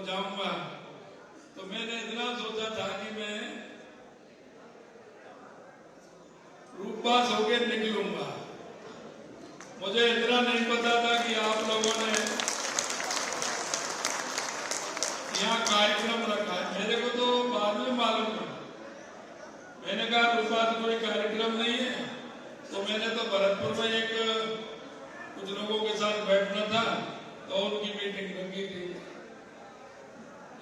जाऊंगा, तो मैंने इतना सोचा था कि मैं रूपबास होकर निकलूंगा। मुझे इतना नहीं पता था कि आप लोगों ने यहाँ कार्यक्रम रखा है। मेरे को तो बाद में मालूम पड़ा। मैंने कहा रूपबास कोई कार्यक्रम नहीं है, तो मैंने तो भरतपुर में एक कुछ लोगों के साथ बैठना था, तो उनकी मीटिंग रखी थी।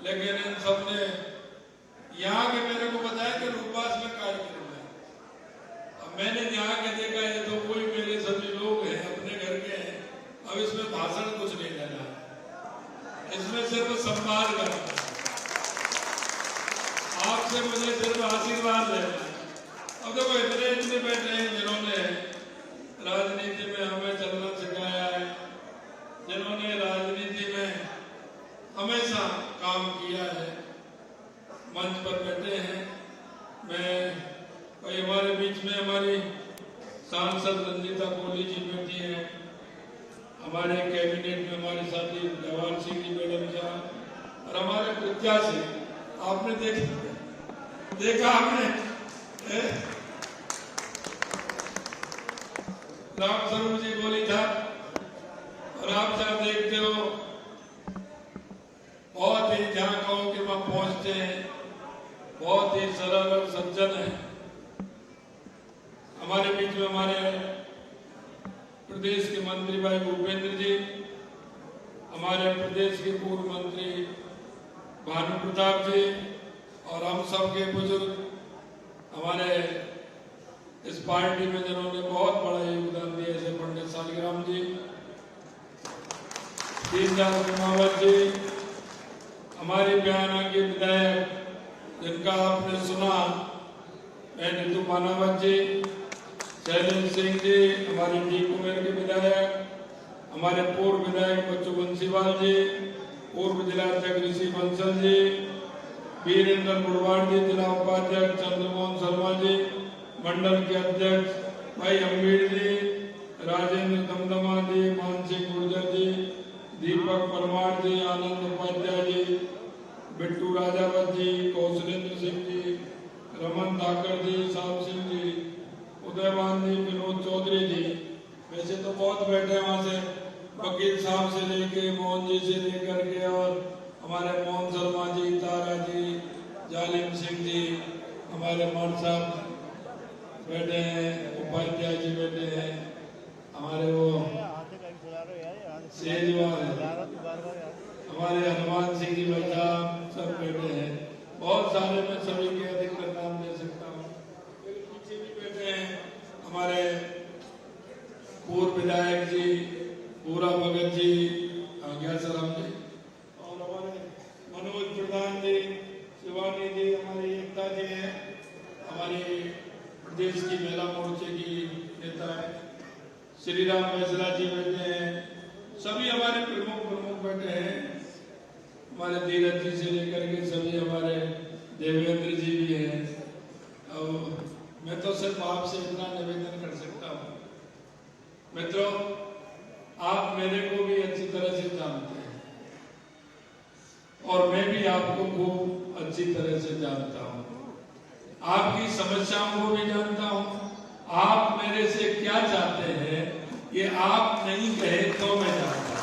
लेकिन इन सबने यहाँ के मेरे को बताया कि रूपबास में कार्यक्रम है। अब मैंने यहाँ के देखा, ये तो कोई मेरे सभी लोग हैं, अपने घर के हैं। अब इसमें भाषण कुछ नहीं देना, इसमें सिर्फ सम्मान करना। आपसे मुझे सिर्फ आशीर्वाद लेना। अब देखो इतने बैठे हैं जिन्होंने राजनीति में हमें चलना सिखाया है, जिन्होंने राजनीति में हमेशा काम किया है, मंच पर बैठे हैं। मैं भाई हमारे बीच में हमारी सांसद रंजीता कोहली जी बैठी है, हमारे कैबिनेट में हमारे साथी जवाहर सिंह जी मैडम साहब, और हमारे प्रत्याशी आपने देखा आपने राम स्वरूप जी बोली था, और आप सब देखते हो बहुत ही जहां कहो कि वहां पहुंचते हैं, बहुत ही सरल और सज्जन है। हमारे बीच में हमारे प्रदेश के मंत्री भाई भूपेंद्र जी, हमारे प्रदेश के पूर्व मंत्री भानु प्रताप जी, और हम सब के बुजुर्ग हमारे इस पार्टी में जिन्होंने बहुत बड़ा योगदान दिया, जैसे पंडित सालिग्राम जी, दीनदयाल कुमावत जी, हमारी बयाना के विधायक जिनका आपने सुना, नीतू मानावत जी, शैलेंद्र सिंह जी, हमारे डी कुमेर के विधायक, हमारे पूर्व विधायक बच्चू बंसीवाल जी, पूर्व जिलाध्यक्ष ऋषि बंसल जी, वीरेंद्र बुढ़वाड़ जी, जिला उपाध्यक्ष चंद्रमोहन शर्मा जी, मंडल के अध्यक्ष भाई अम्बीर जी, राजेंद्र दमदमा जी, मानसिंह गुर्जर जी, दीपक परमार जी, आनंद उपाध्याय जी, बिट्टू राजावत जी, कौशलेंद्र सिंह जी, रमन धाकर जी, श्याम सिंह जी, उदयवान जी, विनोद चौधरी जी, वैसे तो बहुत बैठे वहां से, वकील साहब से लेके मोहन जी से लेकर के, और हमारे मोहन शर्मा जी, तारा जी, जालिम सिंह जी, हमारे मान साहब बैठे हैं, उपाध्याय जी बैठे हैं, हमारे वो सेजवाल, हमारे हनुमान सिंह जी भाई साहब सब बैठे हैं, बहुत सारे, मैं सभी के अधिकतर नाम दे सकता हूँ। पीछे भी बैठे हैं हमारे पूर्व विधायक जी पूरा भगत जी, गया सलाम जी, और हमारे मनोज प्रधान जी, शिवानी जी, हमारी एकता जी है, हमारी प्रदेश की महिला मोर्चे की नेता है श्री राम मिश्रा जी बैठे हैं, सभी हमारे प्रमुख बैठे हैं, हमारे धीरज जी से लेकर के सभी, हमारे देवेंद्र जी भी हैं। और मैं तो सिर्फ आपसे इतना निवेदन कर सकता हूँ, मित्रों, आप मेरे को भी अच्छी तरह से जानते हैं, और मैं भी आपको खूब अच्छी तरह से जानता हूँ, आपकी समस्याओं को भी जानता हूँ। आप मेरे से क्या चाहते हैं ये आप नहीं कहे तो मैं जानता हूँ।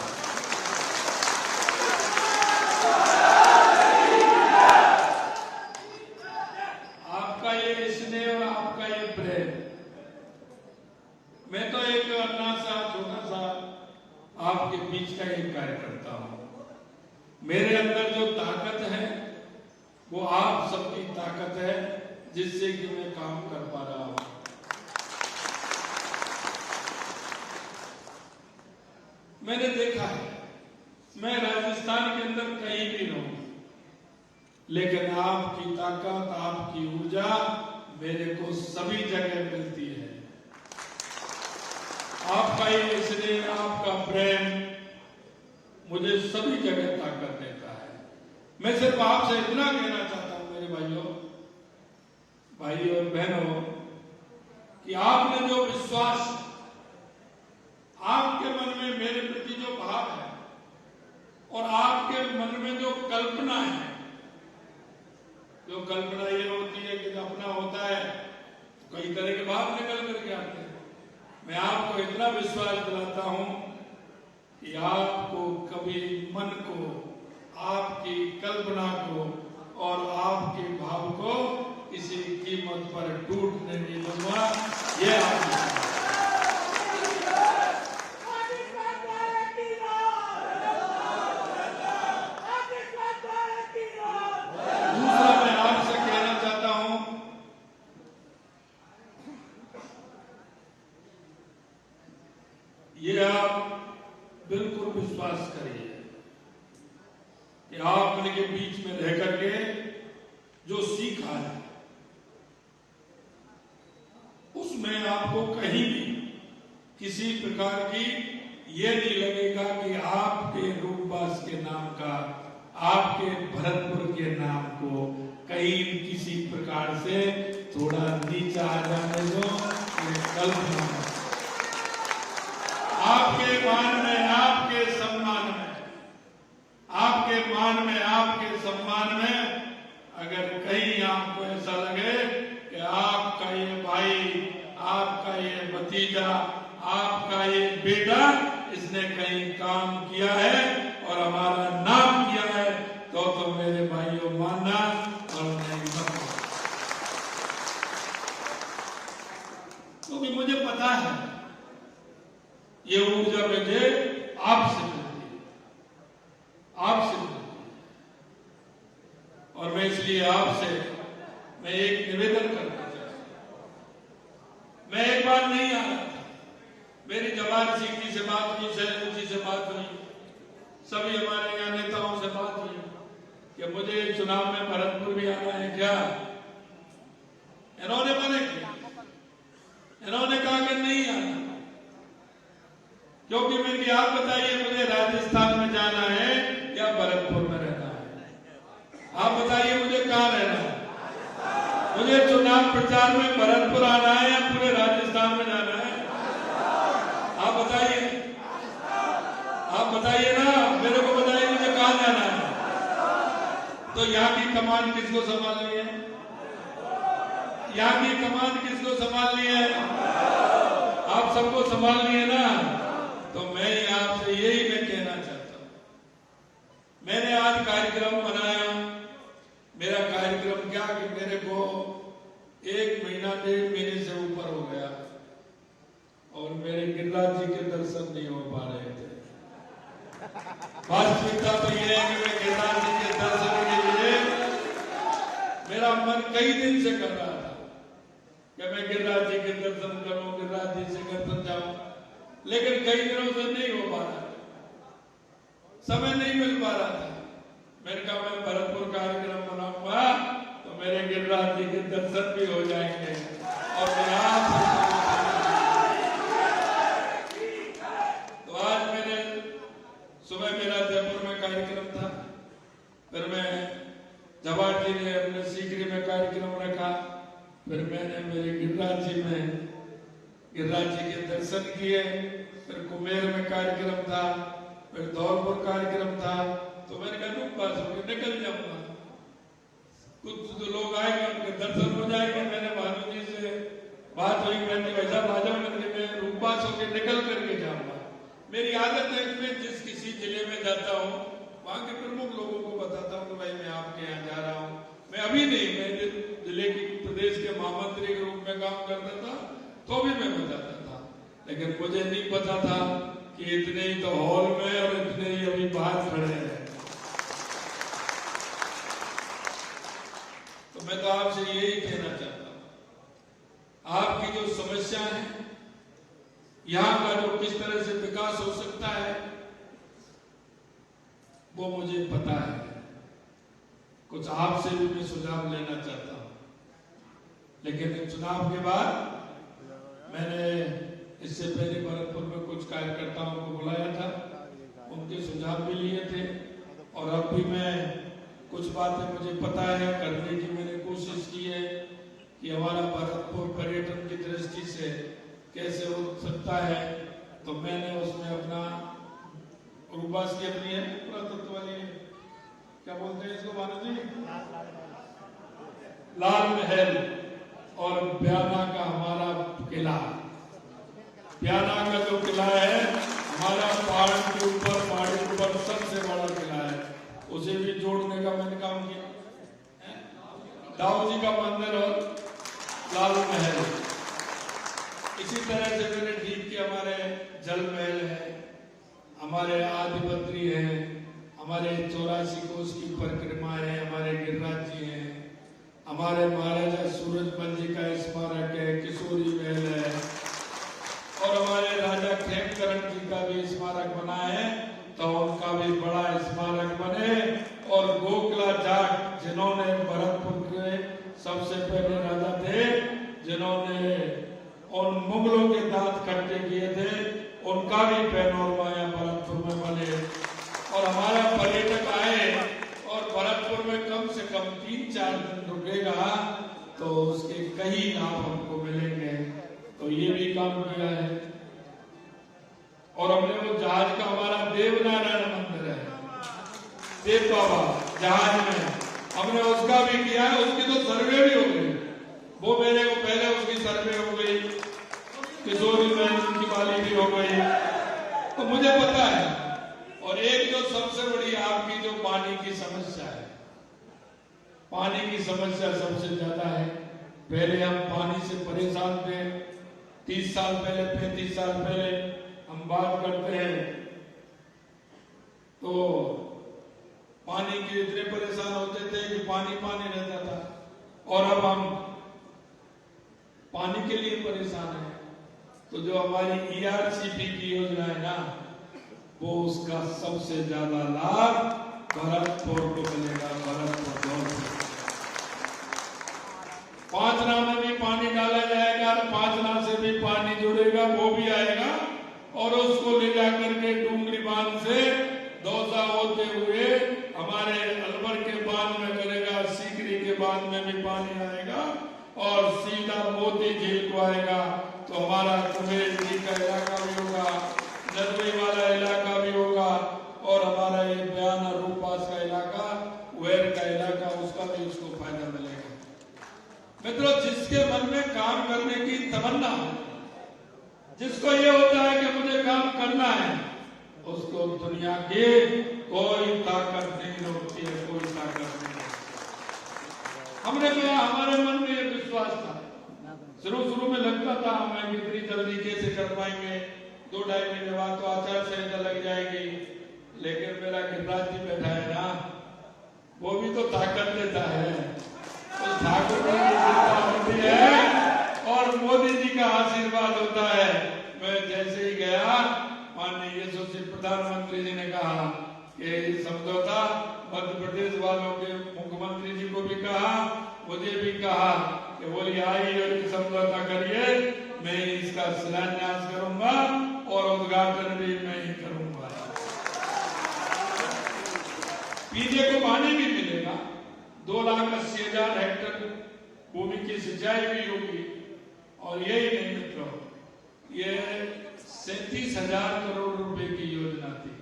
आपका ये स्नेह और आपका ये प्रेम, मैं तो एक अन्ना सा छोटा सा आपके बीच का एक कार्यकर्ता हूं। मेरे अंदर जो ताकत है वो आप सबकी ताकत है, जिससे कि मैं काम कर पा रहा हूं। मैंने देखा है, मैं राजस्थान के अंदर कहीं भी रहूं, लेकिन आपकी ताकत, आपकी ऊर्जा मेरे को सभी जगह मिलती है। आपका ये स्नेह, आपका प्रेम मुझे सभी जगह ताकत देता है। मैं सिर्फ आपसे इतना कहना चाहता हूं मेरे भाइयों और बहनों, कि आपने जो विश्वास, आपके मन में मेरे प्रति जो भाव है, और आपके मन में जो कल्पना तो कल्पना ये होती है कि अपना होता है कई तरह के भाव निकल करके आते हैं। मैं आपको इतना विश्वास दिलाता हूं कि आपको कभी मन को, आपकी कल्पना को और आपके भाव को किसी कीमत पर टूटने नहीं दूंगा। ये आप ये आप बिल्कुल विश्वास करिए कि आपने के बीच में रह करके जो सीखा है उसमें आपको कहीं भी किसी प्रकार की ये नहीं लगेगा कि आपके रूपवास के नाम का, आपके भरतपुर के नाम को कहीं किसी प्रकार से थोड़ा नीचा आ जाने दो। कल्पना आपके मान में, आपके सम्मान में, आपके मान में, आपके सम्मान में अगर कहीं आपको ऐसा लगे कि आपका ये भाई, आपका ये भतीजा, आपका ये बेटा इसने कहीं काम किया है और हमारा नाम किया है, तो मेरे भाइयों मानना और नहीं मानना। क्योंकि मुझे पता है ये ऊर्जा मुझे आपसे मिलती है, आपसे मिलती है। और मैं इसलिए आपसे मैं एक निवेदन करना चाहता हूं। मैं एक बार नहीं आ रहा था, मेरी जवाहर सिंह जी से बात हुई, सैनिक जी से बात हुई, सभी हमारे यहाँ नेताओं से बात हुई कि मुझे चुनाव में भरतपुर भी आना है क्या। इन्होंने मना किया, इन्होंने कहा कि नहीं आना, क्योंकि मेरी आप बताइए मुझे राजस्थान में जाना है या भरतपुर में रहना है। आप बताइए मुझे कहाँ रहना है। मुझे चुनाव प्रचार में भरतपुर आना है या पूरे राजस्थान में जाना है। आप बताइए, आप बताइए ना, मेरे को बताइए मुझे कहाँ जाना है। तो यहाँ की कमान किसको संभालनी है, यहाँ की कमान किसको संभालनी है। आप सबको संभालनी है ना। तो मैं आपसे यही मैं कहना चाहता हूं। मैंने आज कार्यक्रम बनाया, मेरा कार्यक्रम क्या कि मेरे को 1 महीना 1.5 महीने से ऊपर हो गया और मेरे गिरिराज जी के दर्शन नहीं हो पा रहे थे। वास्तविकता तो यह है कि मैं गिरिराज जी के दर्शन के लिए मेरा मन कई दिन से कर रहा था कि मैं गिरिराज जी के दर्शन करूं, गिरिराज जी से दर्शन जाऊं, लेकिन कई दिनों से नहीं हो पा रहा, समय नहीं मिल पा रहा था। मैंने कहा मैं भरतपुर कार्यक्रम बनाऊंगा तो मेरे गिरिराज जी के दर्शन भी हो जाएंगे और तो आज मैंने सुबह मेरा जयपुर में कार्यक्रम था, फिर मैं जवाहर जी ने अपने सीकरी में कार्यक्रम रखा, फिर मैंने मेरे गिरिराज जी में गिरिराज जी के दर्शन किए, फिर कुमेर में कार्यक्रम था, फिर धौलपुर कार्यक्रम था। तो मैंने कहा तुम पास होकर निकल जाऊंगा, कुछ तो लोग आएंगे उनके दर्शन हो जाएंगे। मैंने भानु जी से बात हुई, मैंने वैसा आ जाओ, मैं रूपवास होकर निकल करके जाऊंगा। मेरी आदत है कि मैं जिस किसी जिले में जाता हूँ वहां के प्रमुख लोगों को बताता हूँ कि भाई मैं आपके यहाँ जा रहा हूँ। मैं अभी नहीं, मैं जिले की प्रदेश के महामंत्री के रूप में काम करता था तो भी मैं बताता था, लेकिन मुझे नहीं पता था कि इतने ही तो हॉल में और इतने ही अभी बाहर खड़े हैं। तो मैं तो आपसे यही कहना चाहता हूं, आपकी जो समस्या है, यहाँ का जो किस तरह से विकास हो सकता है वो मुझे पता है। कुछ आपसे भी मैं सुझाव लेना चाहता हूं, लेकिन चुनाव के बाद मैंने इससे पहले भरतपुर में कुछ कार्यकर्ताओं को बुलाया था, उनके सुझाव भी लिए थे और अब भी मैं कुछ बातें मुझे पता है करने की मैंने कोशिश की है कि हमारा भरतपुर पर्यटन की दृष्टि से कैसे हो सकता है। तो मैंने उसमें अपना रूपवास की अपनी है पुरातत्व वाली, क्या बोलते हैं इसको भानु जी, लाल महल और ब्याना का हमारा किला। ब्याना का जो किला है हमारा पहाड़ के ऊपर सबसे बड़ा किला है, उसे भी जोड़ने का मैंने काम किया। दाऊ जी का मंदिर और लाल महल, इसी तरह से मैंने ठीक किया। हमारे जल महल है, हमारे आदिबद्री है, हमारे 84 कोस की परिक्रमा है, हमारे गिरिराज जी हैं, हमारे महाराजा सूरजमल जी का स्मारक है, किशोरी महल है, और हमारे राजा खेमकरण जी का भी स्मारक बना है, तो उनका भी बड़ा स्मारक बने। और गोखला जाट जिन्होंने भरतपुर के सबसे पहले राजा थे, जिन्होंने उन मुगलों के दांत खट्टे किए थे, उनका भी पैनोरमा भरतपुर में बने। और हमारा पर्यटक आए और भरतपुर में कम से कम 3-4 दिन रुकेगा तो उसके कई लाभ हमको मिलेंगे, तो ये भी काम किया है। और हमने वो जहाज का हमारा देवनारायण मंदिर है, देव बाबा जहाज में, हमने उसका भी किया है। उसकी तो सर्वे भी हो गई, वो मेरे को पहले उसकी सर्वे हो गई, किशोरी महल की वाली भी हो गई, तो मुझे पता है। और एक जो सबसे बड़ी आपकी जो पानी की समस्या है, पानी की समस्या सबसे ज्यादा है। पहले हम पानी से परेशान थे, 30 साल पहले 35 साल पहले हम बात करते हैं तो पानी के इतने परेशान होते थे कि पानी रहता था, और अब हम पानी के लिए परेशान हैं। तो जो हमारी ERCP की योजना है ना, वो उसका सबसे ज्यादा लाभ भरतपुर को मिलेगा। भरतपुर 5 में भी पानी डाला जाएगा, 5 से भी पानी जुड़ेगा, वो भी आएगा, और उसको ले जाकर के डूंगरी बांध से दौसा होते हुए हमारे अलवर के बांध में करेगा, सीकरी के बांध में भी पानी आएगा, और सीधा मोती झील को आएगा। तो हमारा कुबेर जी का इलाका भी होगा, नदवी वाला इलाका भी होगा, और हमारा ये बयाना रूपास का इलाका, वेर का इलाका, उसका भी उसको फायदा मिलेगा। मित्रों, जिसके मन में काम करने की तमन्ना हो, जिसको ये होता है कि मुझे काम करना है, उसको दुनिया की कोई ताकत नहीं रोकती है, कोई ताकत नहीं। हमने कहा, हमारे मन में ये विश्वास था, शुरू में लगता था हम इतनी जल्दी कैसे कर पाएंगे, 2-2.5 महीने बाद तो आचार संहिता लग जाएगी। लेकिन मेरा गिरिराज जी बैठा है ना, वो भी तो ताकत देता है, उस ठाकुर की कृपा होती है और मोदी जी का आशीर्वाद होता है। मैं जैसे ही गया, माननीय यशस्वी प्रधानमंत्री जी ने कहा कि समझौता मध्य प्रदेश वालों के मुख्यमंत्री जी को भी कहा, मुझे भी कहा कि बोलिए आइए और समझौता करिए, मैं इसका शिलान्यास करूंगा और उद्घाटन भी मैं ही करूंगा। पीने को पानी भी मिलेगा, 2,80,000 हेक्टेयर भूमि की सिंचाई भी होगी। और यही नहीं मित्रों, ये 37,000 करोड़ रुपए की योजना थी।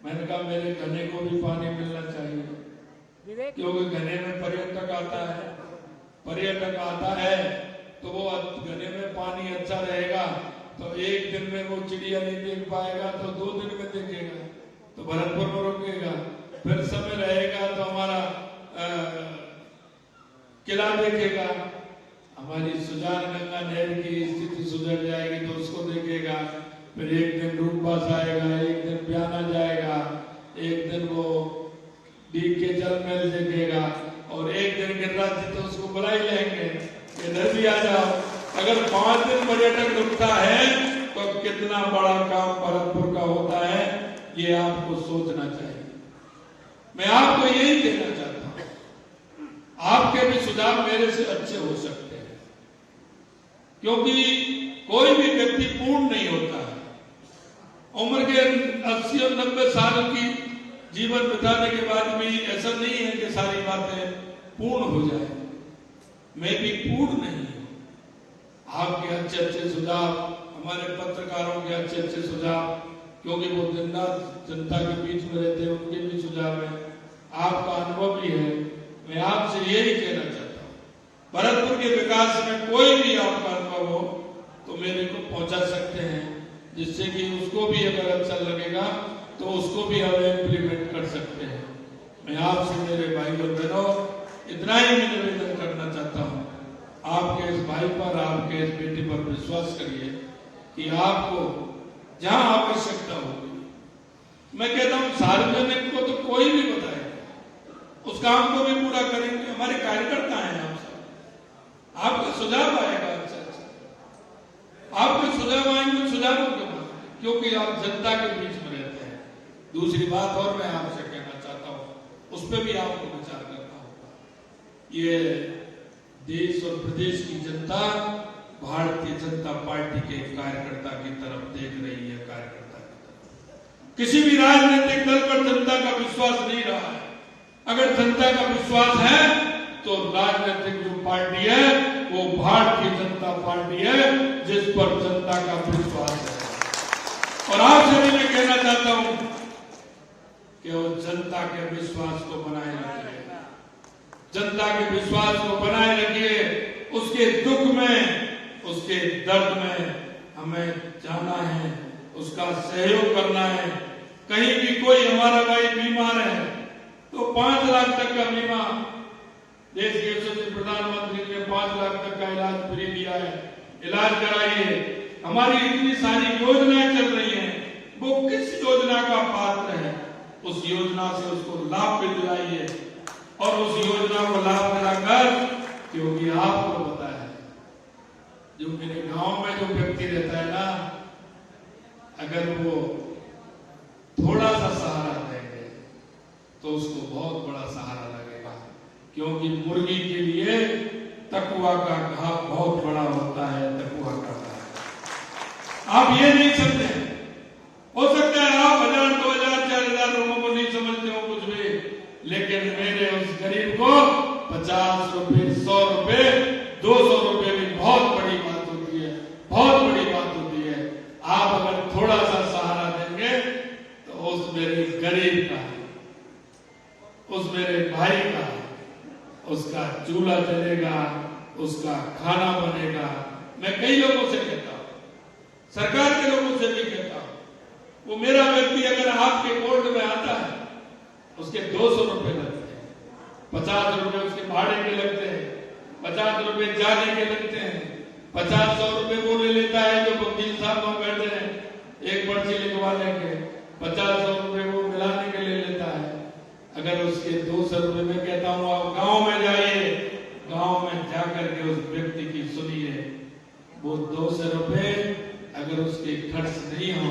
मैंने कहा मेरे गन्ने को भी पानी मिलना चाहिए, क्योंकि गन्ने में पर्यटक आता है तो वो गन्ने में पानी अच्छा रहेगा, तो एक दिन में वो चिड़िया नहीं देख पाएगा तो 2 दिन में देखेगा, तो भरतपुर में रुकेगा, फिर समय रहेगा तो हमारा किला देखेगा, हमारी सुजान गंगा नहर की स्थिति सुधर जाएगी तो उसको देखेगा, फिर एक दिन रूपबास आएगा, एक दिन ब्याना जाएगा, एक दिन वो डीग के जल महल देखेगा, और एक दिन गिरिराज जी तो उसको बुला ही लेंगे कि इधर भी आ जाओ। अगर 5 दिन पर्यटक रुकता है तो कितना बड़ा काम भरतपुर का होता है, ये आपको सोचना चाहिए। मैं आपको यही कहना चाहता हूं, आपके भी सुझाव मेरे से अच्छे हो सकते हैं, क्योंकि कोई भी व्यक्ति पूर्ण नहीं होता है। उम्र के 80 और 90 साल की जीवन बिताने के बाद भी ऐसा नहीं है कि सारी बातें पूर्ण हो जाए। मैं भी पूर्ण नहीं हूं। आपके अच्छे सुझाव, हमारे पत्रकारों के अच्छे सुझाव, क्योंकि वो दिन रात जनता के बीच में रहते हैं, उनके भी सुझाव है, आपका अनुभव भी है। मैं आपसे यही कहना चाहता हूँ, भरतपुर के विकास में कोई भी आपका अनुभव हो तो मेरे को पहुंचा सकते हैं, जिससे कि उसको भी अगर अच्छा लगेगा तो उसको भी हम इम्प्लीमेंट कर सकते हैं। मैं आपसे मेरे भाई और बहनों इतना ही मैं निवेदन करना चाहता हूँ, आपके इस भाई पर, आपके इस बेटे पर विश्वास करिए कि आपको जहां आवश्यकता होगी, मैं कहता हूं सार्वजनिक को तो कोई भी बताएगा, उस काम को भी पूरा करेंगे। हमारे कार्यकर्ता हैं आप सब, आपका सुझाव आएगा, अच्छा आपके सुझाव आएंगे, सुझावों के बाद, क्योंकि आप जनता के बीच में रहते हैं। दूसरी बात और मैं आपसे कहना चाहता हूं, उस पर भी आपको विचार करना होगा। ये देश और प्रदेश की जनता भारतीय जनता पार्टी के कार्यकर्ता की तरफ देख रही है, कार्यकर्ता की तरफ। किसी भी राजनीतिक दल पर जनता का विश्वास नहीं रहा है। अगर जनता का विश्वास है तो राजनीतिक जो पार्टी है वो भारतीय जनता पार्टी है, जिस पर जनता का विश्वास है। और आपसे भी मैं कहना चाहता हूं कि वो जनता के विश्वास को बनाए रखिए, जनता के विश्वास को बनाए रखिए। उसके दुख में, उसके दर्द में हमें जाना है, उसका सहयोग करना है। कहीं भी कोई हमारा भाई बीमार है तो 5 लाख तक का बीमा देश के यशस्वी प्रधानमंत्री ने 5 लाख तक का इलाज फ्री दिया है, इलाज कराइए। हमारी इतनी सारी योजनाएं चल रही हैं, वो किस योजना का पात्र है, उस योजना से उसको लाभ भी दिलाइए। और उस योजना को लाभ दिलाकर, क्योंकि आपको पता है जो मेरे गांव में जो व्यक्ति रहता है ना, अगर वो थोड़ा सा सहारा देंगे तो उसको बहुत बड़ा सहारा लगेगा, क्योंकि मुर्गी के लिए तकुआ का घाव बहुत बड़ा होता है। तकुआ का घाव आप ये नहीं समझे, हो सकता है आप 1000, 2000, 4000 लोगों को नहीं समझते हो कुछ भी, लेकिन मेरे उस गरीब को 50 रुपए, 100 रुपए, 200 रुपए भी बहुत बड़ी बात होती है, बहुत बड़ी बात होती है। आप अगर थोड़ा सा सहारा देंगे तो उस मेरे गरीब का, उस मेरे भाई का, उसका चूल्हा जलेगा, उसका खाना बनेगा। मैं कई लोगों से कहता हूं, सरकार के लोगों से भी कहता हूं, वो मेरा व्यक्ति अगर आपके कोर्ट में आता है, उसके 200 रुपए लगते हैं, 50 रुपए उसके भाड़े के लगते हैं, 50 रुपए जाने के लगते हैं, 50-100 रुपए वो ले लेता है जो वकील साहब वहां बैठे हैं, एक पर्ची लिखवा लेंगे, 50-100 रुपए वो मिलाने के लिए लेता है। अगर उसके 200 रुपए में कहता हूं आप गांव में जाइए, गांव में जाकर के उस व्यक्ति की सुनिए, वो 200 रुपए अगर उसके खर्च नहीं हो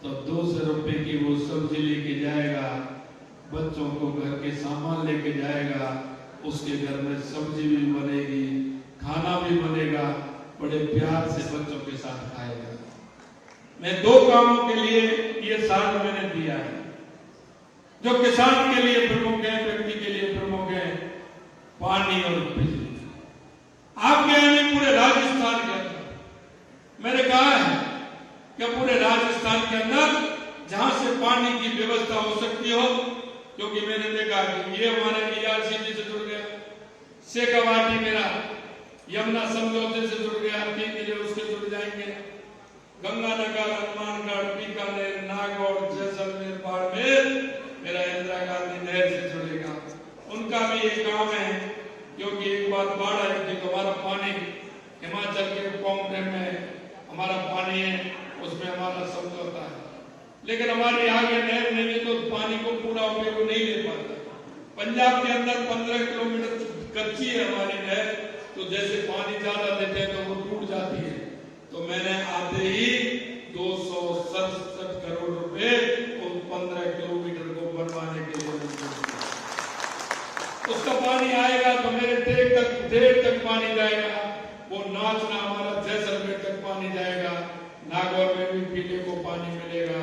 तो 200 रुपए की वो सब्जी लेके जाएगा, बच्चों को घर के सामान लेके जाएगा, उसके घर में सब्जी भी बनेगी, खाना भी बनेगा, बड़े प्यार से बच्चों के साथ खाएगा। मैं 2 कामों के लिए ये साल मैंने दिया है, जो किसान के लिए प्रमुख है, व्यक्ति के लिए प्रमुख है, पानी और बिजली। आपके यहाँ पूरे राजस्थान के अंदर मैंने कहा है कि पूरे राजस्थान के अंदर जहां से पानी की व्यवस्था हो सकती हो, क्योंकि मैंने देखा कि ये हमारे ERCB से जुड़ गया, शेखावाटी मेरा यमुना समझौते से जुड़ गया, 3 जिले उससे जुड़ जाएंगे, गंगानगर, हनुमानगढ़, बीकानेर, नागौर, जैसलमेर, बाड़मेर मेरा इंदिरा गांधी नहर से जुड़ेगा। उनका भी एक काम है, क्योंकि एक बार बाढ़ आई थी तो हमारा पानी हिमाचल के पौंग में हमारा पानी है, उसमें हमारा समझौता है, लेकिन हमारी आगे नहर नहीं है तो पानी को पूरा उपयोग नहीं ले पाता। पंजाब के अंदर 15 किलोमीटर कच्ची है हमारी नहर, तो जैसे पानी ज्यादा देते हैं तो वो टूट जाती है। तो मैंने आते ही 267 करोड़ रुपए उन 15 किलोमीटर को बनवाने के लिए उसका पानी आएगा तो मेरे देर तक पानी जाएगा, वो नाचना हमारा जैसलमेर तक पानी जाएगा, नागौर में भी पीने को पानी मिलेगा,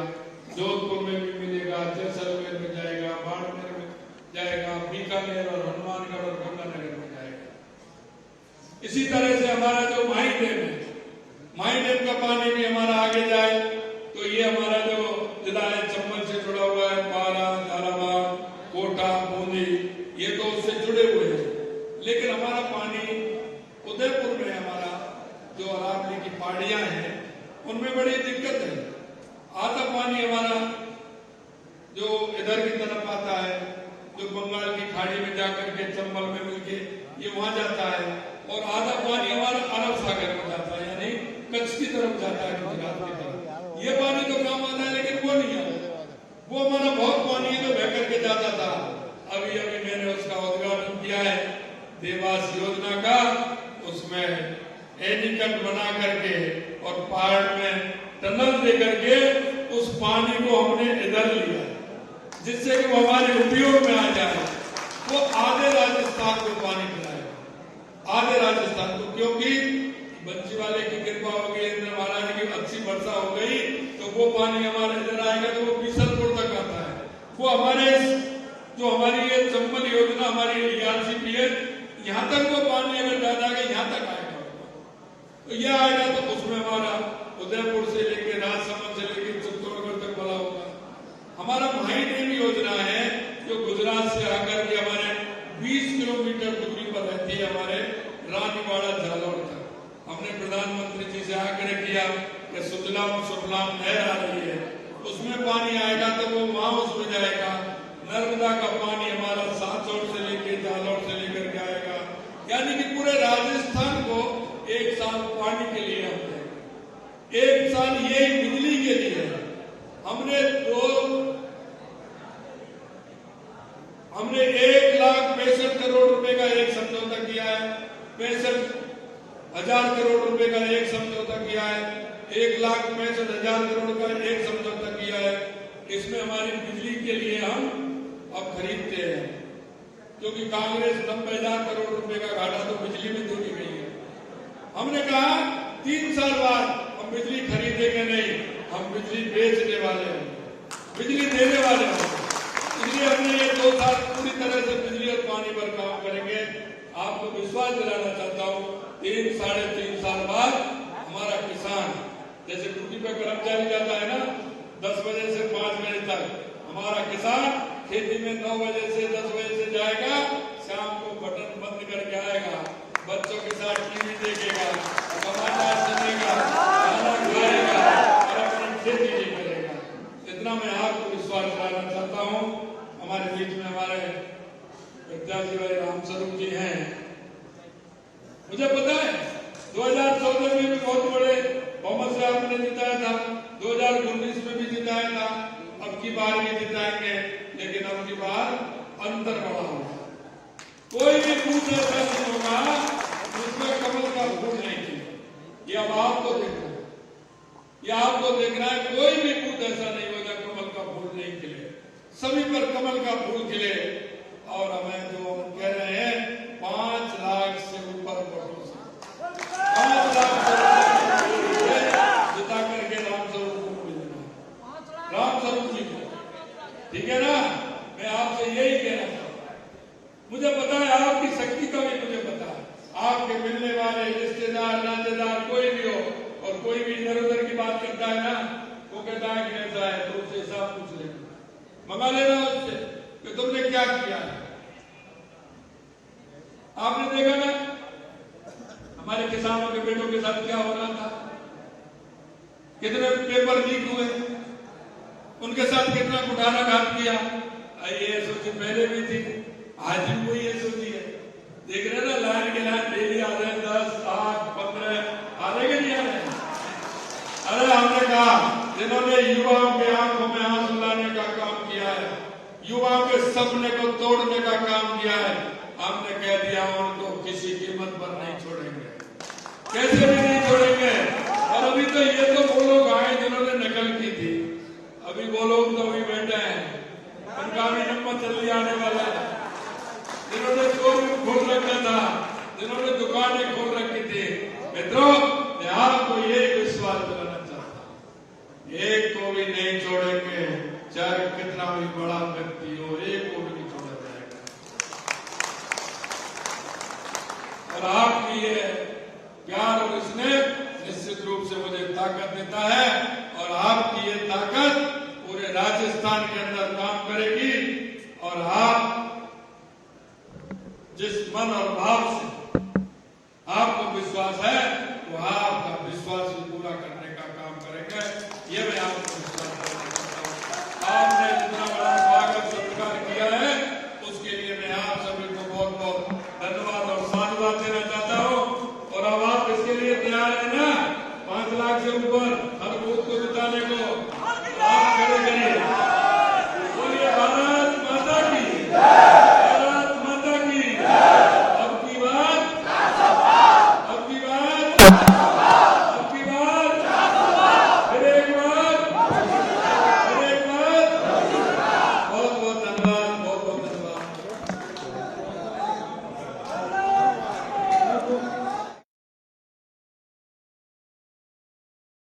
जोधपुर में भी मिलेगा, जैसलमेर में जाएगा, बाड़मेर में जाएगा, बीकानेर और हनुमानगढ़ और गंगानगर में जाएगा। इसी तरह से हमारा जो माही डैम है, माही डैम का पानी भी हमारा आगे जाए तो ये हमारा जो जिला है चंबल से जुड़ा हुआ है, पारा, झालावाड़, कोटा, बूंदी, ये तो उससे जुड़े हुए हैं। लेकिन हमारा पानी उदयपुर में, हमारा जो अरावली की पहाड़ियां हैं उनमें बड़ी दिक्कत है। आधा पानी हमारा जो इधर की तरफ आता है, जो बंगाल की खाड़ी में जाकर के चंबल में मिलके ये वहां जाता है, और आधा पानी हमारा अरब सागर में जाता है, यानी कच्छ की तरफ जाता है, गुजरात की तरफ। ये पानी तो काम आता है, लेकिन वो नहीं आता। वो हमारा बहुत पानी तो बह करके जाता था। अभी अभी मैंने उसका उद्घाटन किया है, देवास योजना का। उसमें एनीकट बना करके और पहाड़ में टनल दे करके उस पानी को हमने इधर लिया, जिससे कि वो हमारे उपयोग में आ जाए। वो आधे राजस्थान को पानी पिलाएगा, आधे राजस्थान को, क्योंकि बंसीवाले की कृपा हो गई, इंद्र महाराज की अच्छी वर्षा हो गई, तो वो पानी हमारे इधर आएगा, तो वो बीसलपुर तक आता है। वो हमारे जो हमारी ये चंबल योजना, हमारी ईआरसीपी है, यहाँ तक वो पानी अगर ज्यादा आएगा, यहाँ तक आएगा। तो यह आएगा तो उसमें हमारा उदयपुर से लेकर राजसमंद से लेकर चित्तौड़गढ़ तक भला होगा। हमारा महादेव योजना है जो गुजरात से आकर के हमारे 20 किलोमीटर दूरी पर रहती है, हमारे रानीवाड़ा जालौर तक। हमने प्रधानमंत्री जी से आग्रह किया कि सुजलाम सुफलाम नहर आ रही है, उसमें पानी आएगा तो वो वहां उसमें जाएगा। नर्मदा का पानी हमारा सासौर से लेकर जालौर से लेकर के आएगा, यानी कि पूरे राजस्थान को एक साल पानी के लिए हमने, एक साल ये बिजली के लिए हमने 1,65,00,000 करोड़ रुपए का एक समझौता किया है, 65,000 करोड़ रुपए का एक समझौता किया है, 1,65,000 करोड़ का एक समझौता किया है। इसमें हमारी बिजली के लिए हम अब खरीदते हैं, क्योंकि कांग्रेस 90,000 करोड़ रुपए का घाटा तो बिजली में चुकी गई है। हमने कहा 3 साल बाद हम बिजली खरीदेंगे नहीं, हम बिजली बेचने वाले हैं, बिजली देने वाले हैं। इसलिए हमने ये 2 साल पूरी तरह से बिजली और पानी पर काम करेंगे। आपको विश्वास दिलाना चाहता हूँ, 3-3.5 साल बाद हमारा किसान, जैसे ड्यूटी पे कर्मचारी जाता है ना 10 बजे से 5 बजे तक, हमारा किसान खेती में 9 बजे से 10 बजे से जाएगा, शाम को बटन बंद करके आएगा, बच्चों के साथ टीवी देखेगा, समाचार सुनेगा, खाना खाएगा और अपनी खेती नहीं करेगा। इतना मैं आपको विश्वास दिलाना चाहता हूँ। हमारे बीच में हमारे प्रत्याशी भाई रामस्वरूप जी हैं। मुझे पता है 2014 में भी बहुत बड़े बहुमत से आपने जिताया था, 2019 में भी जिताया था, अब की बार भी जिताएंगे, लेकिन अब की बार अंतर बड़ा होगा। कोई भी बूथ ऐसा नहीं होगा जिसमें कमल का फूल नहीं खिले। ये अब आपको देखना है, ये आपको देखना है। कोई भी बूथ ऐसा नहीं होगा कमल का फूल नहीं खिले, सभी पर कमल का फूल खिले। और हमें जो कह रहे हैं 5 लाख से ऊपर वोटों से 5 लाख जिता करके रामस्वरूप को मिलना, रामस्वरूप जी को, ठीक है ना। मैं आपसे यही कहना चाहता हूँ। मुझे पता है आपकी शक्ति का भी मुझे पता है, आपके मिलने वाले रिश्तेदार नातेदार कोई भी हो, और कोई भी इधर उधर की बात करता है ना, वो कहता है कि ऐसा है तो उससे हिसाब पूछ लेना, मंगा लेना उससे कि तुमने क्या किया है। आपने देखा ना हमारे किसानों के बेटों के साथ क्या हो रहा था, कितने पेपर लीक हुए, उनके साथ कितना कुठाराघात किया। ये सोची पहले भी थी, आज भी वही ये सोची है। देख रहे ना लाइन के लाइन डेली आ रहे हैं, 10, 8, 15 आ रहे, नहीं आ रहे। अरे हमने कहा जिन्होंने युवाओं के आंखों में आंसू लाने का काम किया है, युवाओं के सपने को तोड़ने का काम किया है, हमने कह दिया उनको किसी कीमत पर नहीं छोड़ेंगे, कैसे भी नहीं छोड़ेंगे। और अभी तो ये तो वो लोग आए जिन्होंने नकल की थी, अभी वो लोग तो अभी बैठे हैं, उनका भी नंबर जल्दी आने वाला है। जिन्होंने शोरूम खोल रखा था, जिन्होंने दुकानें खोल रखी थी, मित्रों मैं आपको ये विश्वास दिलाना चाहता हूँ, एक को भी नहीं छोड़ेंगे, चाहे कितना भी बड़ा व्यक्ति हो, एक को भी नहीं छोड़ा जाएगा। और आपकी ये प्यार और स्नेह निश्चित रूप से मुझे ताकत देता है, और आपकी ये ताकत पूरे राजस्थान के अंदर काम करेगी। और आप मन और भाव से आपको विश्वास है तो आप